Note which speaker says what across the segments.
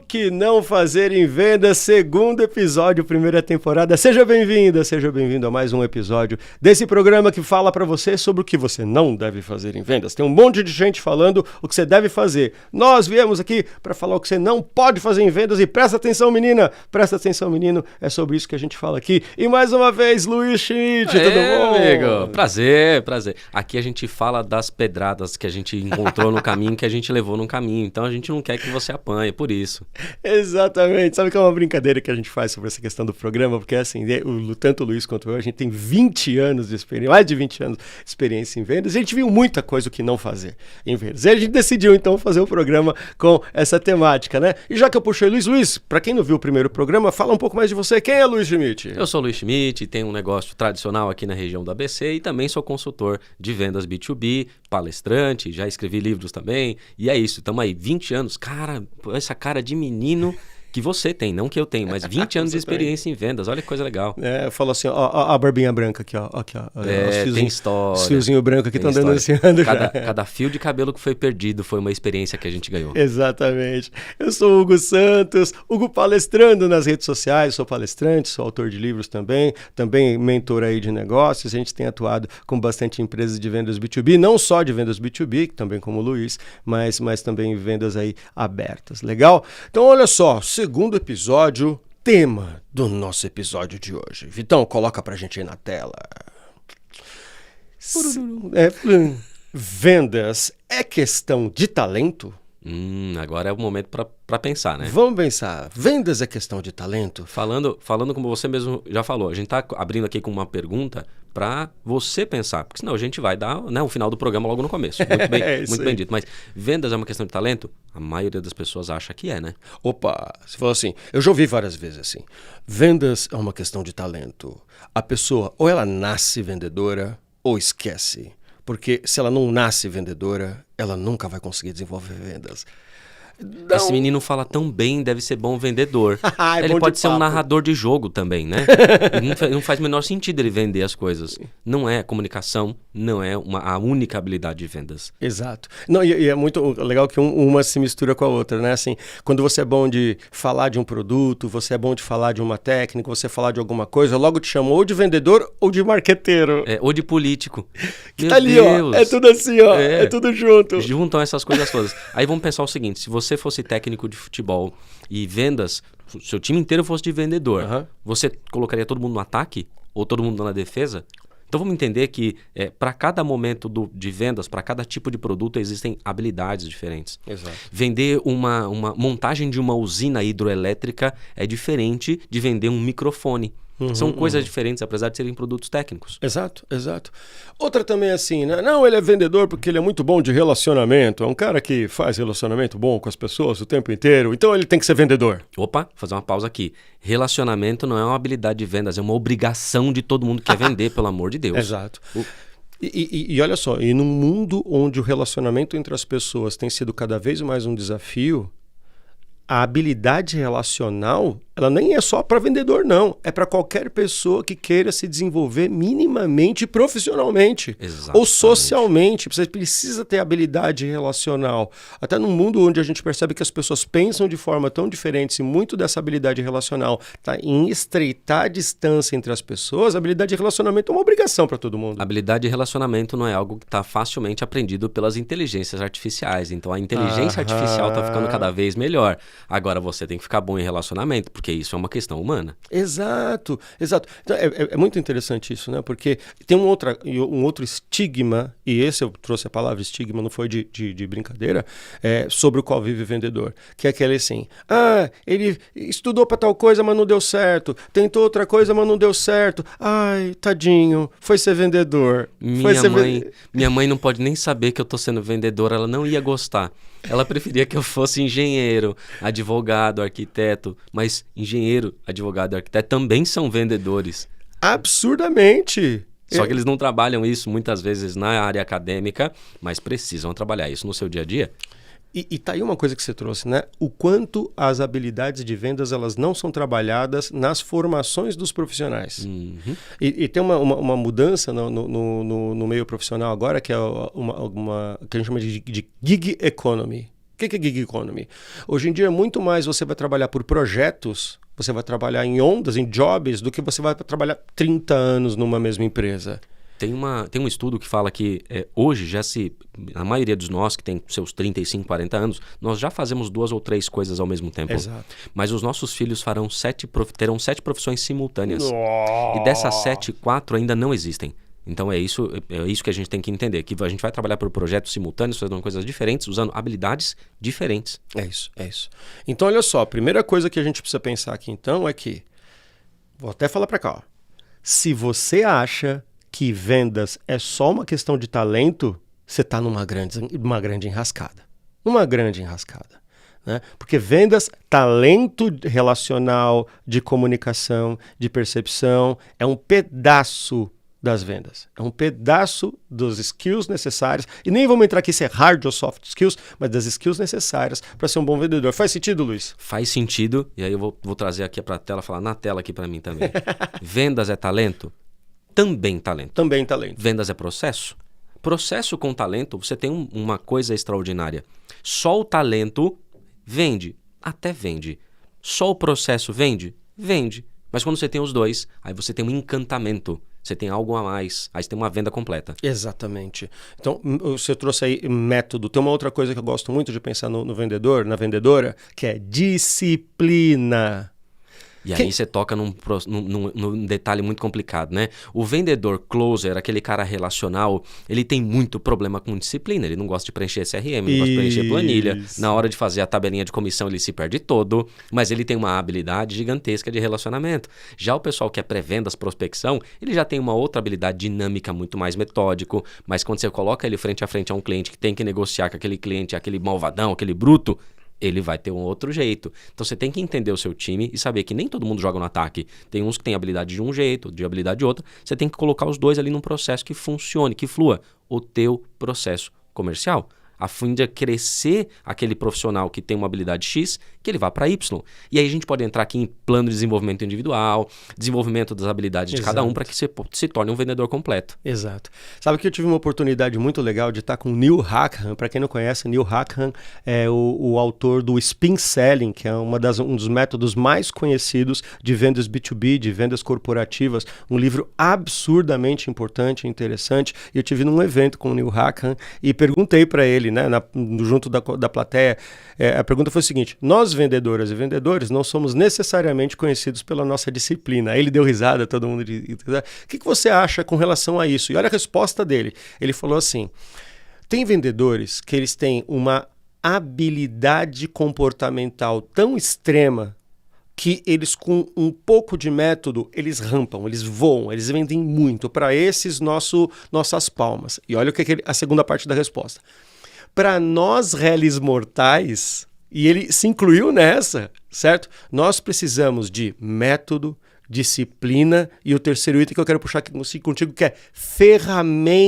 Speaker 1: que não fazer em vendas, segundo episódio, primeira temporada. Seja bem-vinda, seja bem-vindo a mais um episódio desse programa que fala pra você sobre o que você não deve fazer em vendas. Tem um monte de gente falando o que você deve fazer. Nós viemos aqui para falar o que você não pode fazer em vendas e presta atenção, menina, presta atenção, menino, é sobre isso que a gente fala aqui. E mais uma vez, Luiz Schmidt, tudo bom?
Speaker 2: Amigo, prazer. Aqui a gente fala das pedradas que a gente encontrou no caminho, que a gente levou no caminho. Então a gente não quer que você apanhe, por isso.
Speaker 1: Exatamente. Sabe que é uma brincadeira que a gente faz sobre essa questão do programa? Porque assim, tanto o Luiz quanto eu, a gente tem 20 anos de experiência, mais de 20 anos de experiência em vendas, e a gente viu muita coisa o que não fazer em vendas. E a gente decidiu então fazer o programa com essa temática, né? E já que eu puxei Luiz, pra quem não viu o primeiro programa, fala um pouco mais de você. Quem é Luiz Schmidt?
Speaker 2: Eu sou o Luiz Schmidt, tenho um negócio tradicional aqui na região do ABC e também sou consultor de vendas B2B, palestrante, já escrevi livros também. E é isso, estamos aí, 20 anos. Cara, essa cara de menino que você tem, não que eu tenho, mas 20 anos de experiência em vendas, olha que coisa legal.
Speaker 1: Eu falo assim, ó a barbinha branca aqui, ó.
Speaker 2: Tem história.
Speaker 1: Os fiozinhos brancos aqui estão denunciando já.
Speaker 2: Cada fio de cabelo que foi perdido foi uma experiência que a gente ganhou.
Speaker 1: Exatamente. Eu sou o Hugo Santos, Hugo palestrando nas redes sociais, sou palestrante, sou autor de livros também mentor aí de negócios. A gente tem atuado com bastante empresas de vendas B2B, não só de vendas B2B, também como o Luiz, mas também vendas aí abertas. Legal? Então, olha só, segundo episódio, tema do nosso episódio de hoje. Vitão, coloca pra gente aí na tela. Vendas é questão de talento?
Speaker 2: Agora é o momento para pensar, né?
Speaker 1: Vamos pensar. Vendas é questão de talento?
Speaker 2: Falando como você mesmo já falou, a gente está abrindo aqui com uma pergunta para você pensar, porque senão a gente vai dar, né, o final do programa logo no começo. Muito bem dito. Mas vendas é uma questão de talento? A maioria das pessoas acha que é, né?
Speaker 1: Opa, você falou assim, eu já ouvi várias vezes assim, vendas é uma questão de talento. A pessoa ou ela nasce vendedora ou esquece. Porque se ela não nasce vendedora, ela nunca vai conseguir desenvolver vendas. Não.
Speaker 2: Esse menino fala tão bem, deve ser bom vendedor. Ele pode ser um narrador de jogo também, né? Não faz o menor sentido ele vender as coisas. Não é comunicação, não é a única habilidade de vendas.
Speaker 1: Exato. Não, e é muito legal que uma se mistura com a outra, né? Assim, quando você é bom de falar de um produto, você é bom de falar de uma técnica, você falar de alguma coisa, logo te chamam ou de vendedor ou de marqueteiro.
Speaker 2: Ou de político.
Speaker 1: Que tá ali, Deus. Ó. É tudo assim, ó. É tudo junto.
Speaker 2: Juntam essas coisas todas. Aí vamos pensar o seguinte, se você fosse técnico de futebol e vendas, seu time inteiro fosse de vendedor, você colocaria todo mundo no ataque ou todo mundo na defesa? Então vamos entender que para cada momento de vendas, para cada tipo de produto, existem habilidades diferentes.
Speaker 1: Exato.
Speaker 2: Vender uma montagem de uma usina hidroelétrica é diferente de vender um microfone. São coisas diferentes, apesar de serem produtos técnicos.
Speaker 1: Exato. Outra também é assim, né? Não, ele é vendedor porque ele é muito bom de relacionamento. É um cara que faz relacionamento bom com as pessoas o tempo inteiro. Então ele tem que ser vendedor.
Speaker 2: Opa, fazer uma pausa aqui. Relacionamento não é uma habilidade de vendas, é uma obrigação de todo mundo que quer vender, pelo amor de Deus.
Speaker 1: Exato. E olha só, e num mundo onde o relacionamento entre as pessoas tem sido cada vez mais um desafio, a habilidade relacional, ela nem é só para vendedor, não. É para qualquer pessoa que queira se desenvolver minimamente profissionalmente.
Speaker 2: Exatamente.
Speaker 1: Ou socialmente. Você precisa ter habilidade relacional. Até num mundo onde a gente percebe que as pessoas pensam de forma tão diferente e muito dessa habilidade relacional está em estreitar a distância entre as pessoas, a habilidade de relacionamento é uma obrigação para todo mundo.
Speaker 2: A habilidade de relacionamento não é algo que está facilmente aprendido pelas inteligências artificiais. Então a inteligência artificial está ficando cada vez melhor. Agora você tem que ficar bom em relacionamento, porque isso é uma questão humana.
Speaker 1: Exato. Então, é muito interessante isso, né? Porque tem um outro estigma, e esse eu trouxe a palavra estigma, não foi de brincadeira, sobre o qual vive o vendedor. Que é aquele assim, ele estudou para tal coisa, mas não deu certo. Tentou outra coisa, mas não deu certo. Ai, tadinho, foi ser vendedor.
Speaker 2: Minha mãe não pode nem saber que eu tô sendo vendedor, ela não ia gostar. Ela preferia que eu fosse engenheiro, advogado, arquiteto, mas engenheiro, advogado e arquiteto também são vendedores.
Speaker 1: Absurdamente!
Speaker 2: Só que eles não trabalham isso muitas vezes na área acadêmica, mas precisam trabalhar isso no seu dia a dia.
Speaker 1: E tá aí uma coisa que você trouxe, né? O quanto as habilidades de vendas elas não são trabalhadas nas formações dos profissionais.
Speaker 2: Uhum.
Speaker 1: E tem uma mudança no meio profissional agora, que é uma que a gente chama de gig economy. que é gig economy? Hoje em dia, muito mais você vai trabalhar por projetos, você vai trabalhar em ondas, em jobs, do que você vai trabalhar 30 anos numa mesma empresa.
Speaker 2: Tem um estudo que fala que hoje a maioria dos nós que tem seus 35, 40 anos, nós já fazemos 2 ou 3 coisas ao mesmo tempo.
Speaker 1: Exato.
Speaker 2: Mas os nossos filhos terão 7 profissões simultâneas. E dessas 7, 4 ainda não existem. Então é isso que a gente tem que entender, que a gente vai trabalhar por projetos simultâneos, fazendo coisas diferentes, usando habilidades diferentes.
Speaker 1: É isso. Então olha só, a primeira coisa que a gente precisa pensar aqui então é que, vou até falar para cá, ó. Se você acha que vendas é só uma questão de talento, você está numa grande enrascada. Uma grande enrascada. Né? Porque vendas, talento relacional, de comunicação, de percepção, é um pedaço das vendas. É um pedaço dos skills necessários, e nem vamos entrar aqui se é hard ou soft skills, mas das skills necessárias para ser um bom vendedor. Faz sentido, Luiz?
Speaker 2: Faz sentido, e aí eu vou trazer aqui para a tela, falar na tela aqui para mim também. Vendas é talento? Também talento.
Speaker 1: Também talento.
Speaker 2: Vendas é processo? Processo com talento, você tem uma coisa extraordinária. Só o talento vende, até vende. Só o processo vende? Vende. Mas quando você tem os dois, aí você tem um encantamento. Você tem algo a mais, aí você tem uma venda completa.
Speaker 1: Exatamente. Então, você trouxe aí método. Tem uma outra coisa que eu gosto muito de pensar no vendedor, na vendedora, que é disciplina.
Speaker 2: E aí você toca num detalhe muito complicado, né? O vendedor closer, aquele cara relacional, ele tem muito problema com disciplina. Ele não gosta de preencher SRM, não gosta de preencher planilha. Na hora de fazer a tabelinha de comissão, ele se perde todo. Mas ele tem uma habilidade gigantesca de relacionamento. Já o pessoal que é pré-vendas, prospecção, ele já tem uma outra habilidade dinâmica, muito mais metódico. Mas quando você coloca ele frente a frente a um cliente que tem que negociar com aquele cliente, aquele malvadão, aquele bruto, ele vai ter um outro jeito. Então você tem que entender o seu time e saber que nem todo mundo joga no ataque. Tem uns que têm habilidade de um jeito, de habilidade de outro. Você tem que colocar os dois ali num processo que funcione, que flua. O teu processo comercial. A fim de crescer aquele profissional que tem uma habilidade X, que ele vá para Y. E aí a gente pode entrar aqui em plano de desenvolvimento individual, desenvolvimento das habilidades de cada um para que você se torne um vendedor completo.
Speaker 1: Exato. Sabe que eu tive uma oportunidade muito legal de estar com o Neil Hackham. Para quem não conhece, Neil Hackham é o autor do Spin Selling, que é um dos métodos mais conhecidos de vendas B2B, de vendas corporativas. Um livro absurdamente importante e interessante. Eu tive num evento com o Neil Hackham e perguntei para ele, né, junto da plateia, a pergunta foi o seguinte: nós vendedoras e vendedores não somos necessariamente conhecidos pela nossa disciplina. Aí ele deu risada, todo mundo disse, o que você acha com relação a isso? E olha a resposta dele. Ele falou assim: tem vendedores que eles têm uma habilidade comportamental tão extrema que eles, com um pouco de método, eles rampam, eles voam, eles vendem muito para esses nossas palmas. E olha a segunda parte da resposta. Para nós réis mortais, e ele se incluiu nessa, certo? Nós precisamos de método, disciplina e o terceiro item que eu quero puxar aqui contigo, que é ferramentas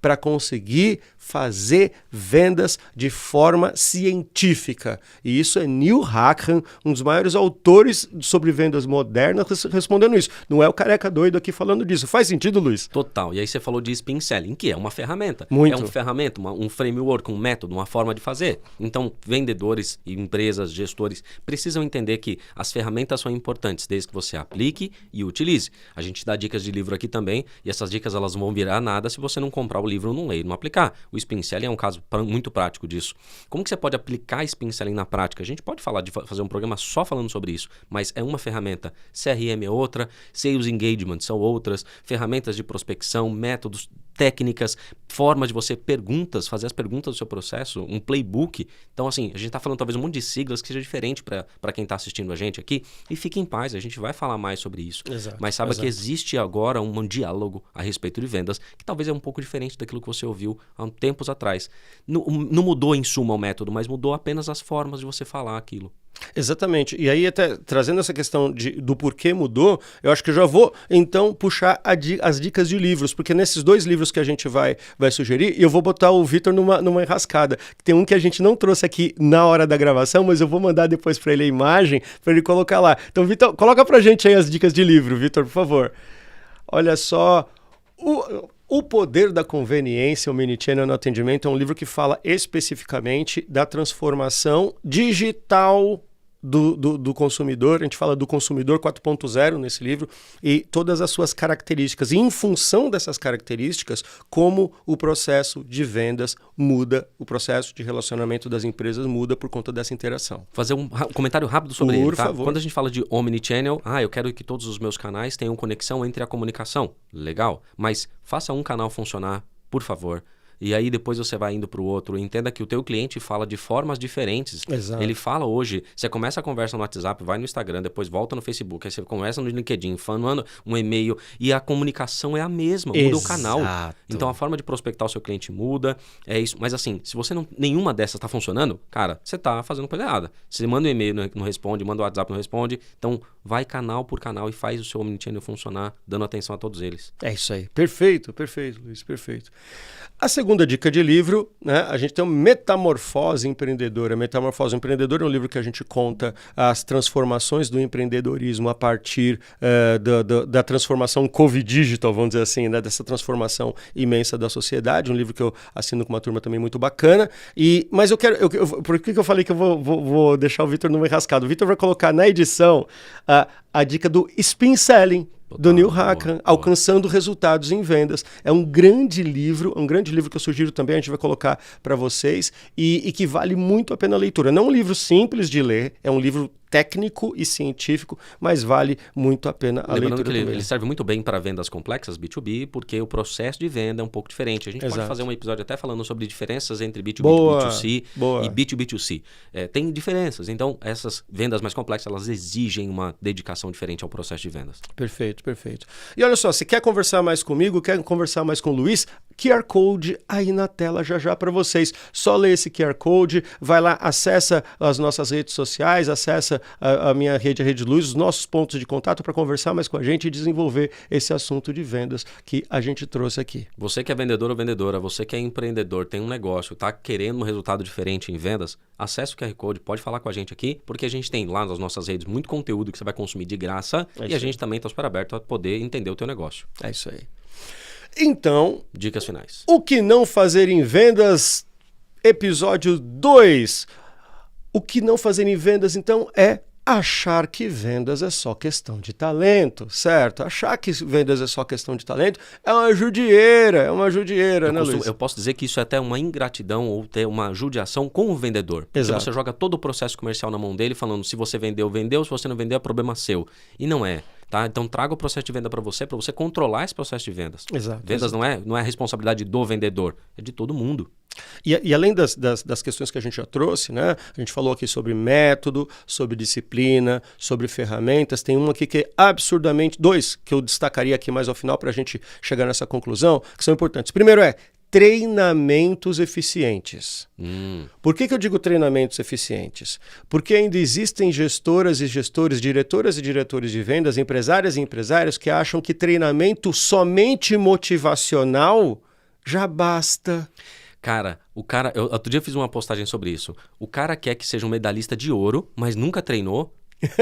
Speaker 1: para conseguir fazer vendas de forma científica. E isso é Neil Hackham, um dos maiores autores sobre vendas modernas, respondendo isso. Não é o careca doido aqui falando disso. Faz sentido, Luiz?
Speaker 2: Total. E aí você falou de Spin Selling, que é uma ferramenta.
Speaker 1: Muito.
Speaker 2: É uma ferramenta, um framework, um método, uma forma de fazer. Então, vendedores, empresas, gestores precisam entender que as ferramentas são importantes, desde que você aplique e utilize. A gente dá dicas de livro aqui também, e essas dicas elas não vão virar nada se você não comprar o livro, não ler e não aplicar. O Spin Selling é um caso muito prático disso. Como que você pode aplicar Spin Selling na prática? A gente pode falar de fazer um programa só falando sobre isso, mas é uma ferramenta. CRM é outra, Sales Engagement são outras, ferramentas de prospecção, métodos, técnicas, formas de você fazer as perguntas do seu processo, um playbook. Então, assim, a gente está falando talvez um monte de siglas que seja diferente para quem está assistindo a gente aqui, e fique em paz, a gente vai falar mais sobre isso.
Speaker 1: Exato,
Speaker 2: mas saiba que existe agora um diálogo a respeito de vendas, que talvez é um pouco diferente daquilo que você ouviu há tempos atrás. Não mudou em suma o método, mas mudou apenas as formas de você falar aquilo.
Speaker 1: Exatamente. E aí, até trazendo essa questão do porquê mudou, eu acho que eu já vou, então, puxar as dicas de livros, porque nesses 2 livros que a gente vai sugerir, eu vou botar o Vitor numa enrascada. Tem um que a gente não trouxe aqui na hora da gravação, mas eu vou mandar depois para ele a imagem, para ele colocar lá. Então, Vitor, coloca pra gente aí as dicas de livro, Vitor, por favor. Olha só, O Poder da Conveniência, o Omnichannel no Atendimento, é um livro que fala especificamente da transformação digital do consumidor. A gente fala do consumidor 4.0 nesse livro e todas as suas características. E em função dessas características, como o processo de vendas muda, o processo de relacionamento das empresas muda por conta dessa interação.
Speaker 2: Fazer um comentário rápido sobre ele, tá?
Speaker 1: Por favor.
Speaker 2: Quando a gente fala de Omnichannel, eu quero que todos os meus canais tenham conexão entre a comunicação. Legal, mas faça um canal funcionar, por favor. E aí depois você vai indo para o outro. Entenda que o teu cliente fala de formas diferentes.
Speaker 1: Exato.
Speaker 2: Ele fala hoje, você começa a conversa no WhatsApp, vai no Instagram, depois volta no Facebook, aí você começa no LinkedIn, manda um e-mail e a comunicação é a mesma, muda o canal. Então a forma de prospectar o seu cliente muda, é isso. Mas assim, se você nenhuma dessas está funcionando, cara, você está fazendo coisa errada. Você manda um e-mail, não responde, manda um WhatsApp, não responde. Então vai canal por canal e faz o seu Omnichannel funcionar, dando atenção a todos eles.
Speaker 1: É isso aí. Perfeito, Luiz, perfeito. A segunda dica de livro, né? A gente tem o Metamorfose Empreendedora. Metamorfose Empreendedora é um livro que a gente conta as transformações do empreendedorismo a partir da transformação Covid-digital, vamos dizer assim, né? Dessa transformação imensa da sociedade. Um livro que eu assino com uma turma também muito bacana. Mas eu quero... por que eu falei que eu vou deixar o Vitor no enrascado? O Vitor vai colocar na edição a dica do Spin Selling, do Neil Hakan, Alcançando Resultados em Vendas. É um grande livro que eu sugiro também, a gente vai colocar para vocês, e que vale muito a pena a leitura. Não é um livro simples de ler, é um livro técnico e científico, mas vale muito a pena a leitura.
Speaker 2: Lembrando que ele serve muito bem para vendas complexas, B2B, porque o processo de venda é um pouco diferente. A gente pode fazer um episódio até falando sobre diferenças entre B2B e B2C e B2B2C. Tem diferenças, então essas vendas mais complexas, elas exigem uma dedicação diferente ao processo de vendas.
Speaker 1: Perfeito. E olha só, se quer conversar mais comigo, quer conversar mais com o Luiz, QR Code aí na tela já para vocês. Só lê esse QR Code, vai lá, acessa as nossas redes sociais, acessa a minha rede, a Rede Luz, os nossos pontos de contato para conversar mais com a gente e desenvolver esse assunto de vendas que a gente trouxe aqui.
Speaker 2: Você que é vendedor ou vendedora, você que é empreendedor, tem um negócio, está querendo um resultado diferente em vendas, acesse o QR Code, pode falar com a gente aqui, porque a gente tem lá nas nossas redes muito conteúdo que você vai consumir de graça e a gente também está super aberto a poder entender o teu negócio.
Speaker 1: É isso aí. Então,
Speaker 2: dicas finais.
Speaker 1: O que não fazer em vendas, episódio 2. O que não fazer em vendas, então, é achar que vendas é só questão de talento, certo? Achar que vendas é só questão de talento é uma judieira, né, Luiz?
Speaker 2: Eu posso dizer que isso é até uma ingratidão ou ter uma judiação com o vendedor. Porque você joga todo o processo comercial na mão dele, falando se você vendeu, se você não vendeu, é problema seu. E não é. Tá? Então traga o processo de venda para você controlar esse processo de vendas. Vendas não é a responsabilidade do vendedor, é de todo mundo.
Speaker 1: E além das questões que a gente já trouxe, né? A gente falou aqui sobre método, sobre disciplina, sobre ferramentas. Tem um aqui que é absurdamente... 2 que eu destacaria aqui mais ao final para a gente chegar nessa conclusão, que são importantes. Primeiro treinamentos eficientes. Por que eu digo treinamentos eficientes? Porque ainda existem gestoras e gestores, diretoras e diretores de vendas, empresárias e empresários que acham que treinamento somente motivacional já basta.
Speaker 2: Cara, outro dia eu fiz uma postagem sobre isso. O cara quer que seja um medalhista de ouro, mas nunca treinou.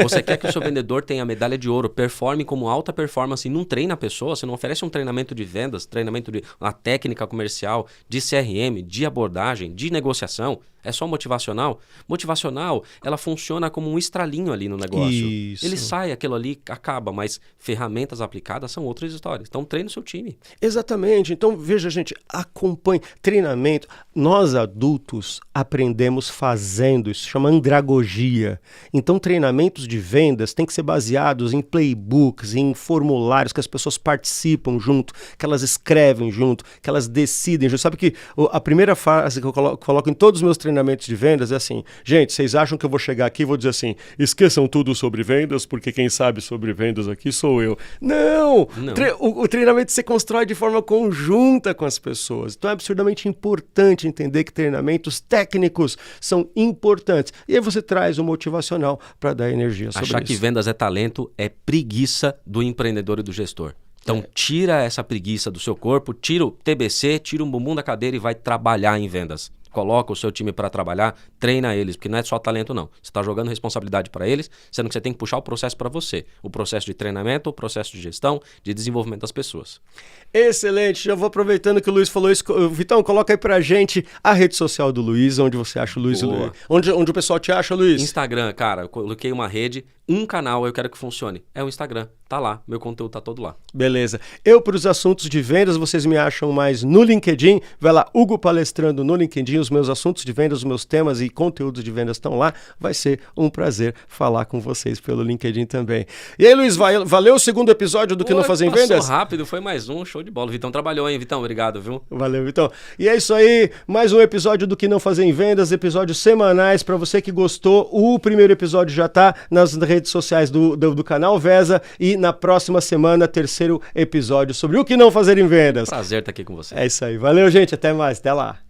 Speaker 2: Você quer que o seu vendedor tenha medalha de ouro, performe como alta performance e não treina a pessoa? Você não oferece um treinamento de vendas, treinamento de uma técnica comercial, de CRM, de abordagem, de negociação? É só motivacional? Motivacional, ela funciona como um estralinho ali no negócio.
Speaker 1: Isso.
Speaker 2: Ele sai, aquilo ali acaba, mas ferramentas aplicadas são outras histórias. Então treine o seu time.
Speaker 1: Exatamente. Então veja, gente, acompanhe. Treinamento. Nós adultos aprendemos fazendo, isso chama andragogia. Então treinamentos de vendas têm que ser baseados em playbooks, em formulários que as pessoas participam junto, que elas escrevem junto, que elas decidem junto. Sabe que a primeira frase que eu coloco em todos os meus treinamentos de vendas é assim: gente, vocês acham que eu vou chegar aqui e vou dizer assim, esqueçam tudo sobre vendas, porque quem sabe sobre vendas aqui sou eu. Não! O treinamento se constrói de forma conjunta com as pessoas. Então é absurdamente importante entender que treinamentos técnicos são importantes. E aí você traz o motivacional para dar energia sobre isso.
Speaker 2: Achar que vendas é talento é preguiça do empreendedor e do gestor. Então tira essa preguiça do seu corpo, tira o TBC, tira o bumbum da cadeira e vai trabalhar em vendas. coloca o seu time para trabalhar, treina eles, porque não é só talento não. Você está jogando responsabilidade para eles, sendo que você tem que puxar o processo para você. O processo de treinamento, o processo de gestão, de desenvolvimento das pessoas.
Speaker 1: Excelente, já vou aproveitando que o Luiz falou isso. Vitão, coloca aí pra gente a rede social do Luiz, onde você acha o Luiz. Onde o pessoal te acha, Luiz?
Speaker 2: Instagram, cara, eu coloquei uma rede, um canal, eu quero que funcione. É o Instagram, tá lá, meu conteúdo tá todo lá.
Speaker 1: Beleza. Eu, para os assuntos de vendas, vocês me acham mais no LinkedIn. Vai lá, Hugo Palestrando no LinkedIn, os meus assuntos de vendas, os meus temas e conteúdos de vendas estão lá. Vai ser um prazer falar com vocês pelo LinkedIn também. E aí, Luiz, valeu o segundo episódio do Que Não Fazer em Vendas?
Speaker 2: Passou rápido, foi mais um, show de bola. O Vitão trabalhou, hein, Vitão? Obrigado, viu?
Speaker 1: Valeu, Vitão. E é isso aí, mais um episódio do Que Não Fazer em Vendas, episódios semanais. Para você que gostou, o primeiro episódio já tá nas redes sociais do canal Vesa e na próxima semana, terceiro episódio sobre o que não fazer em vendas.
Speaker 2: Prazer estar aqui com você.
Speaker 1: É isso aí. Valeu, gente. Até mais. Até lá.